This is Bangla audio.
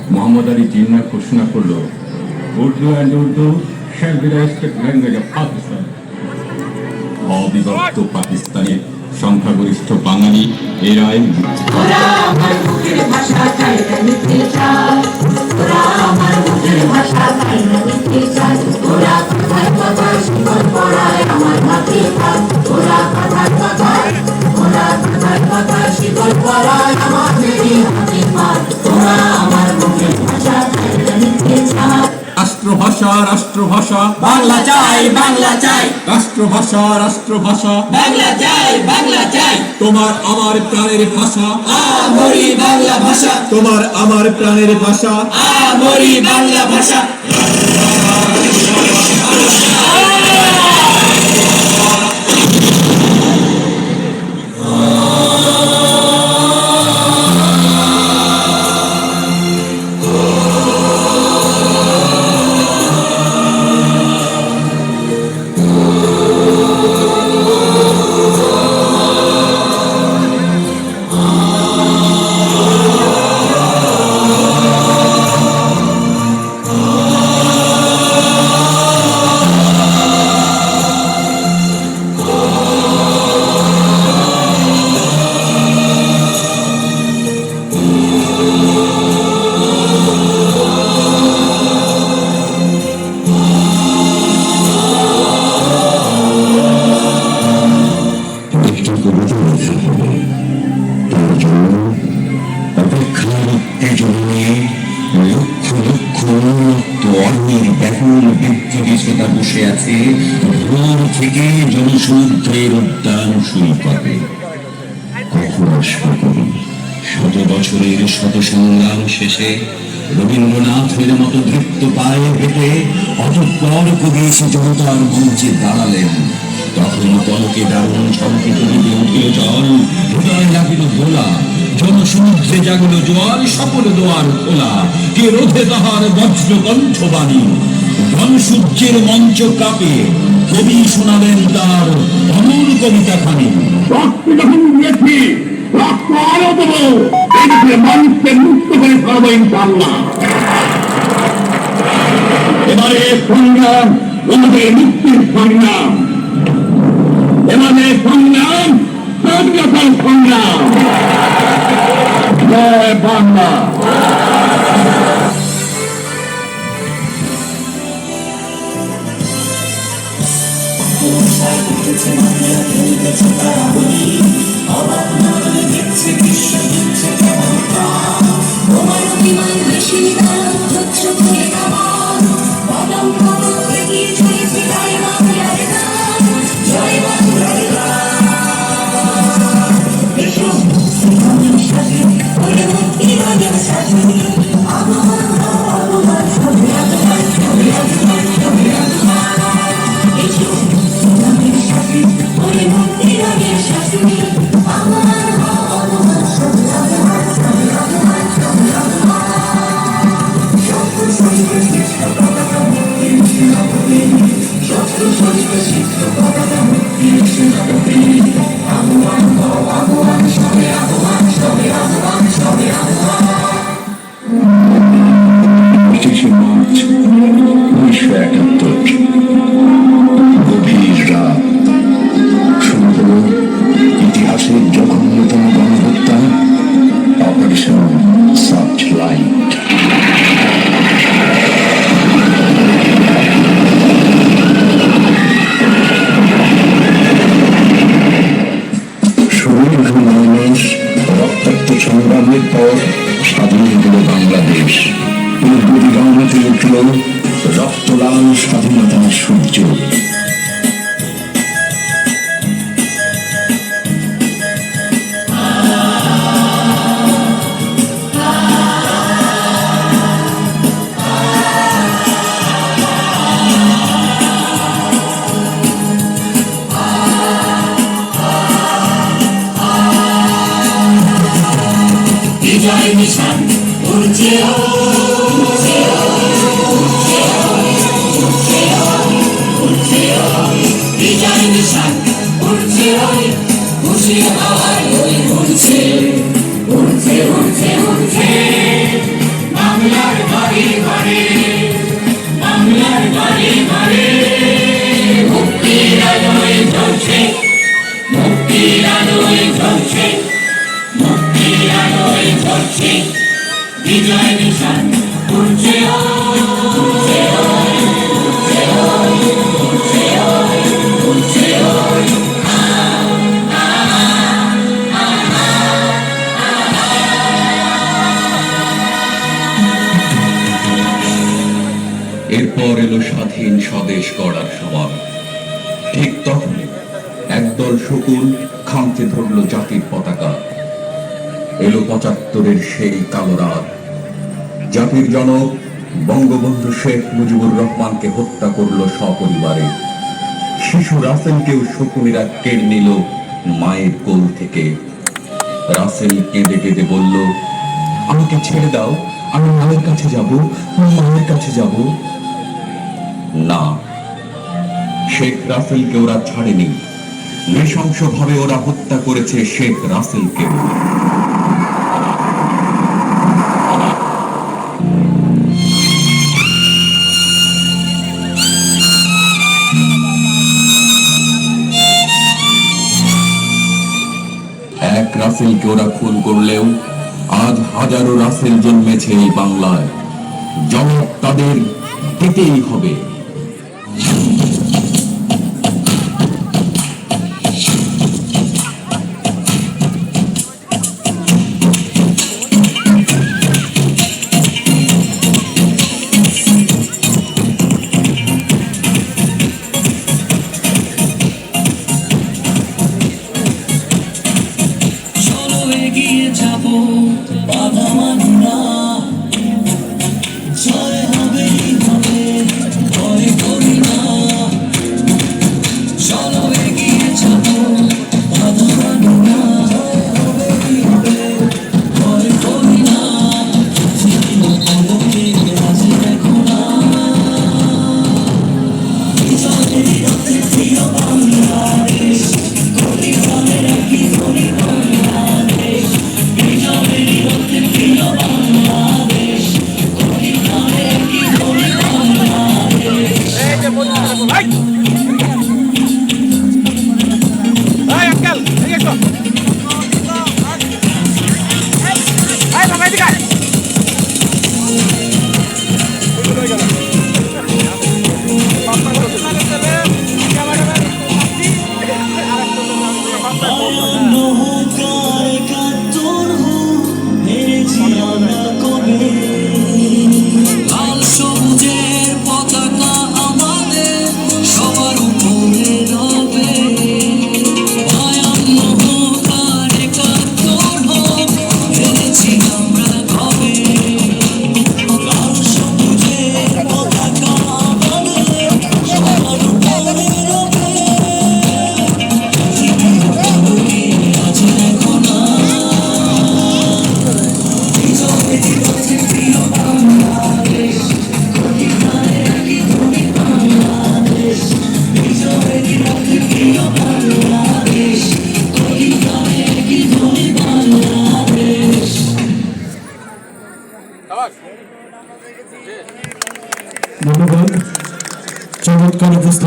Muhammad Ali Jinnah ঘোষণা করল Urdu and Urdu shall be the state language of Pakistan. অবিভক্ত পাকিস্তানের সংখ্যাগরিষ্ঠ বাঙালি এর আইন রাষ্ট্রভাষা রাষ্ট্রভাষা বাংলা চাই বাংলা চাই রাষ্ট্রভাষা রাষ্ট্রভাষা বাংলা চাই বাংলা চাই তোমার আমার প্রাণের ভাষা আমরি বাংলা ভাষা তোমার আমার প্রাণের ভাষা আমরি বাংলা ভাষা বসে আছে ভোর থেকে জনসমুদ্রের উদ্যান শুরু করে কখন আসবে কবি শত বছরের শত সংগ্রাম শেষে রবীন্দ্রনাথের মতো দৃপ্ত পায়ে হেঁটে অতঃপর কবি এসে জনতার মঞ্চে দাঁড়ালেন তখন পলকে দারুণ সংকেত দিতে উঠিল জল হৃদয় লাগিল ভোলা জনসমুদ্রে জাগল জল সকল দোয়ার খোলা কে রোধে তাহার বজ্র কণ্ঠবাণী জনসূর্যের মঞ্চ কাঁপে কবি শোনালেন তার অমর কবিতা খানি রক্ত যখন দিয়েছি রক্ত আরো দেবো এদিকে মানুষকে মুক্ত করে ছাড়বো ইনশাআল্লাহ এবারে সংগ্রাম আমাদের মুক্তির সংগ্রাম এবারে সংগ্রাম স্বাধীনতার সংগ্রাম জয় বাংলা গভীর রাত শুরু হলো রক্তলাল স্বাধীনতার সূর্য। বিজয় নিশান উড়ছে বিজয় নিশান উড়ছে খুশি হাওয়ায় উড়ছে উড়ছে উড়ছে উড়ছে বাংলার ঘরে ঘরে বাংলার ঘরে ঘরে মুক্তির আলোয় জ্বলছে মুক্তির আলোয় জ্বলছে মুক্তির আলোয় জ্বলছে বিজয় নিশান উড়ছে উড়ছে উড়ছে উড়ছে উড়ছে এরপর এলো স্বাধীন স্বদেশ গড়ার সময়। ঠিক তখন একদল শকুন খামচে ধরল জাতির পতাকা। এলো ৭৫-এর সেই কালো রাত। জাতির জনক বঙ্গবন্ধু শেখ মুজিবুর রহমানকে হত্যা করল সপরিবারে। শিশু রাসেলকেও শকুনেরা কেড়ে নিল মায়ের কোল থেকে। রাসেল কেঁদে কেঁদে বলল, আমাকে ছেড়ে দাও, আমি মায়ের কাছে যাব, মায়ের কাছে যাব। না, শেখ রাসেলকে ওরা ছাড়েনি। নৃশংসভাবে ওরা হত্যা করেছে শেখ রাসেলকে। এক রাসেলকে ওরা খুন করলেও আজ হাজারো রাসেল জন্মেছে এই বাংলায়। জবাব তাদের দিতেই হবে। বাধা মানি না, জয় হবেই হবে, ভয় করি না। চলো এগিয়ে যাবো, বাধা মানি না, জয় হবেই হবে, ভয় করি না। আলোকে রাজে দেখো না, বিজয়ের রথে প্রিয় বাংলাদেশ, গলি গ্রামে রাখি ধরি বাংলাদেশ। বিজয়ের রথে প্রিয় বাংলাদেশ, গলি গ্রামে রাখি ধরি বাংলাদেশ। লাল সবুজের পতাকা আমাদের সবার উপরে রবে। ভয়ান্ন হোক আর একাত্তর হোক, হেরেছি আমরা কবে। লাল সবুজের পতাকা আমাদের সবার উপরে রবে। আলোকে আজ দেখো না, বিজয়ের রথে প্রিয় বাংলাদেশ, গলি গ্রামে রাখি ধরি বাংলাদেশ। বিজয়ের রথে প্রিয় বাংলাদেশ, গলি গ্রামে রাখি ধরি বাংলাদেশ। ধন্যবাদ। চমৎকার উপস্থিত।